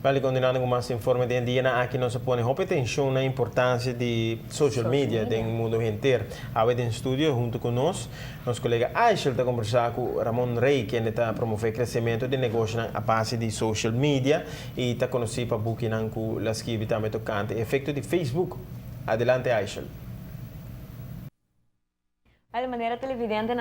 Vale, continuando com mais informe de dia, aqui nós põe atenção na importância de social media no mundo inteiro. Aqui em estúdio, junto conosco, nosso colega Aishel está conversando com Ramon Rey, que está promovendo o crescimento de negócio a base de social media e está conhecido para buquinar com as que também tocante efeito de Facebook. Adelante, Aishel. De maneira televidente,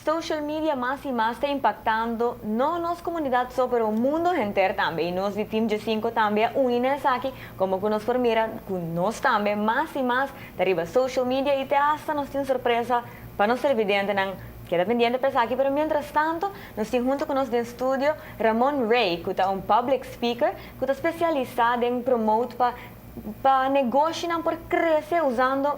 social media más y más está impactando no nos comunidad só, pero o mundo inteiro também. E nós de Team G5 também unimos aqui, como que nos formiram, com nós também, mais e mais, arriba social media e hasta nos tem surpresa para nós televidentes, não queda pendiente para aqui, pero mientras tanto, nós temos junto com nós no estúdio Ramon Rey, que é public speaker, que está especializado em promote para negócio por crescer usando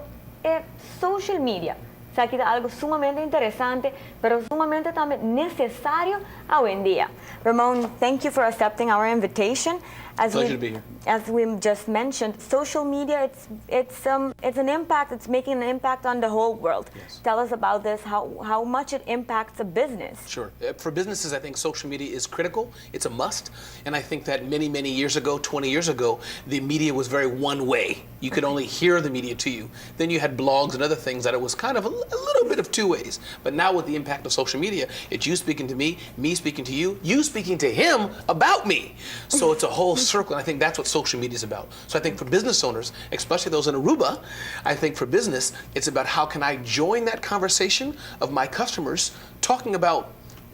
social media. Aqui é algo sumamente interessante, pero sumamente também necessário hoje em dia. Ramon, thank you for accepting our invitation. Pleasure to be here. As we just mentioned, social media, it's an impact, it's making an impact on the whole world. Yes. Tell us about this, how much it impacts a business. Sure. For businesses, I think social media is critical. It's a must. And I think that many, many years ago, 20 years ago, the media was very one way. You could only hear the media to you. Then you had blogs and other things that it was kind of a little bit of two ways. But now with the impact of social media, it's you speaking to me speaking to you speaking to him about me. So it's a whole circle, and I think that's what social media is about. So I think for business owners, especially those in Aruba, I think for business, it's about how can I join that conversation of my customers talking about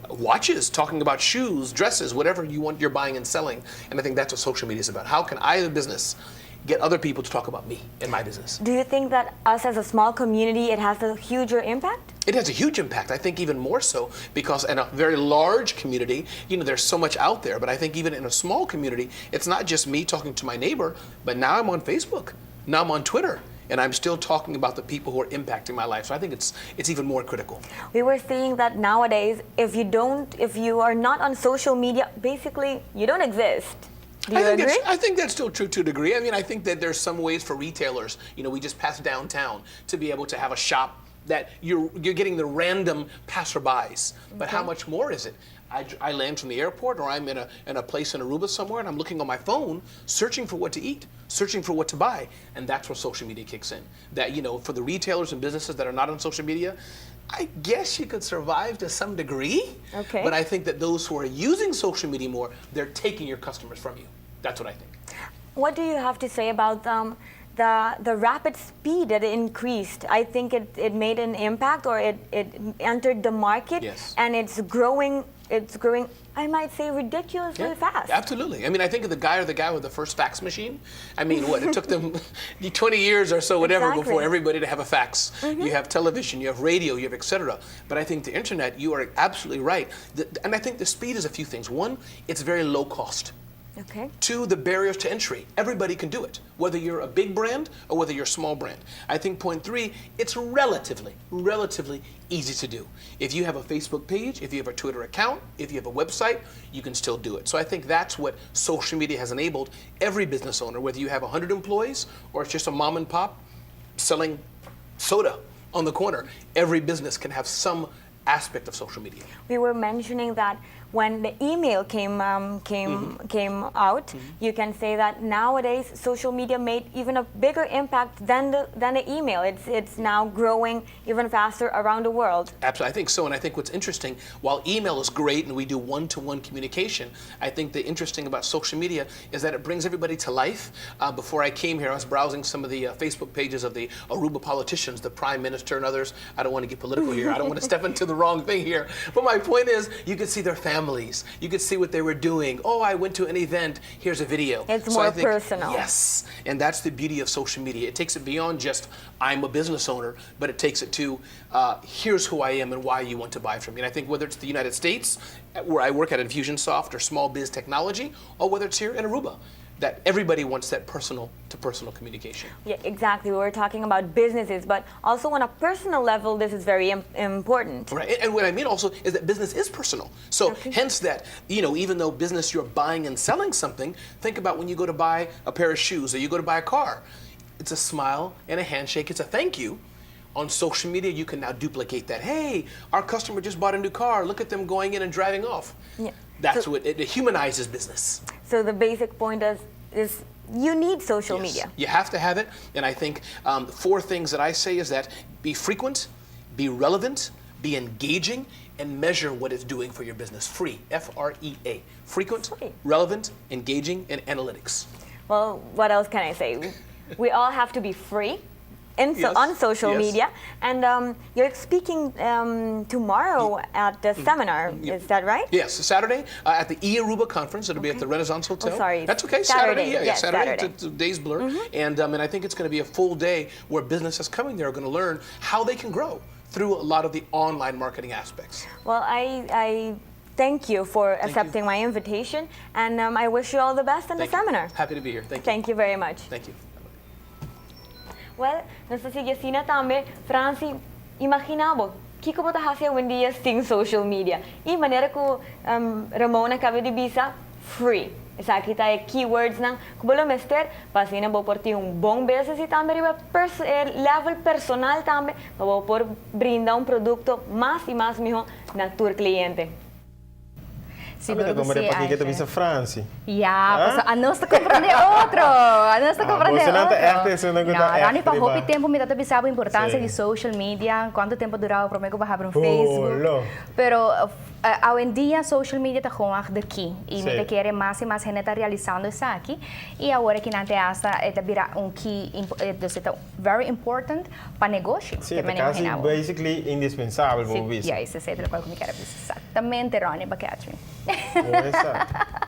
watches, talking about shoes, dresses, whatever you're buying and selling. And I think that's what social media is about. How can I, as a business, get other people to talk about me and my business? Do you think that us as a small community, it has a huger impact? It has a huge impact. I think even more so because in a very large community, there's so much out there. But I think even in a small community, it's not just me talking to my neighbor, but now I'm on Facebook, now I'm on Twitter, and I'm still talking about the people who are impacting my life. So I think it's even more critical. We were seeing that nowadays, if you are not on social media, basically you don't exist. Do you agree? I think that's still true to a degree. I mean, I think that there's some ways for retailers, we just passed downtown, to be able to have a shop that you're getting the random passerbys. But how much more is it? I land from the airport, or I'm in a place in Aruba somewhere, and I'm looking on my phone, searching for what to eat, searching for what to buy, and that's where social media kicks in. That, for the retailers and businesses that are not on social media, I guess you could survive to some degree. Okay. But I think that those who are using social media more, they're taking your customers from you. That's what I think. What do you have to say about the rapid speed that it increased? I think it made an impact, or it entered the market. Yes. And it's growing, I might say, ridiculously fast. Absolutely. I mean, I think of the guy with the first fax machine. I mean, it took them 20 years or so, whatever, Exactly. before everybody to have a fax. You have television, you have radio, you have et cetera. But I think the internet, you are absolutely right. And I think the speed is a few things. One, it's very low cost. Okay. Two, the barriers to entry. Everybody can do it, whether you're a big brand or whether you're a small brand. I think point three, it's relatively easy to do. If you have a Facebook page, if you have a Twitter account, if you have a website, you can still do it. So I think that's what social media has enabled every business owner, whether you have 100 employees or it's just a mom and pop selling soda on the corner. Every business can have some aspect of social media. We were mentioning that when the email came out, you can say that nowadays social media made even a bigger impact than the email. It's now growing even faster around the world. Absolutely, I think so. And I think what's interesting, while email is great and we do one-to-one communication, I think the interesting about social media is that it brings everybody to life. Before I came here, I was browsing some of the Facebook pages of the Aruba politicians, the Prime Minister and others. I don't want to get political here. I don't want to step into the wrong thing here. But my point is, you could see their families. You could see what they were doing. Oh, I went to an event. Here's a video. It's more personal. Yes, and that's the beauty of social media. It takes it beyond just I'm a business owner, but it takes it to here's who I am and why you want to buy from me. And I think whether it's the United States, where I work at Infusionsoft or Small Biz Technology, or whether it's here in Aruba, that everybody wants that personal-to-personal communication. Yeah, exactly. We were talking about businesses, but also on a personal level, this is very important. Right, and what I mean also is that business is personal. So hence that, even though business, you're buying and selling something, think about when you go to buy a pair of shoes or you go to buy a car. It's a smile and a handshake, it's a thank you. On social media, you can now duplicate that. Hey, our customer just bought a new car. Look at them going in and driving off. Yeah. That's what it humanizes business. So the basic point is you need social Yes. media. You have to have it. And I think 4 things that I say is that be frequent, be relevant, be engaging, and measure what it's doing for your business. Free, F-R-E-A. Frequent, Free. relevant, engaging, and analytics. Well, what else can I say? We all have to be free Yes, on social yes. media. And you're speaking tomorrow at the seminar, is that right? Yes, Saturday at the Aruba conference. It'll be at the Renaissance Hotel. Oh, sorry. That's okay. Saturday. Yeah, Yes, Saturday. Saturday. The days blur. And I think it's going to be a full day where businesses coming there are going to learn how they can grow through a lot of the online marketing aspects. Well, I thank you for accepting my invitation, and I wish you all the best in the Thank you. seminar. Happy to be here. Thank you. Thank you very much. Thank you. Well, nasa sigasina tambe, Franci, imaginabo, kiko po tahasya wendia sing social media. I manera ko Ramona cabe de bisa, free. Isa kita keywords ng kubalo mester, pasina bo por ti un bom beses e tambe riba level personal tambe, bo por brinda un producto más y más mijo na tur cliente. Sabe como é para que tu visa Franci? Ya, pues a nós comprende outro. A nós comprende você não outro. tá arte, você não tá Rani, arte, para ba? houve tempo me dá sabe a importância Sim. de social media, quanto tempo durava para mim que baixar no Oh, Facebook. lo. Pero hoje em dia social media está com daqui e me Sim. quer mais e mais gente está realizando isso aqui e agora que não tem essa está virar key está very important para negócio. Sim, que é me quase imaginava. basically indispensável para o Sim, visa. isso é o que eu quero exatamente, Rani, para que Exato.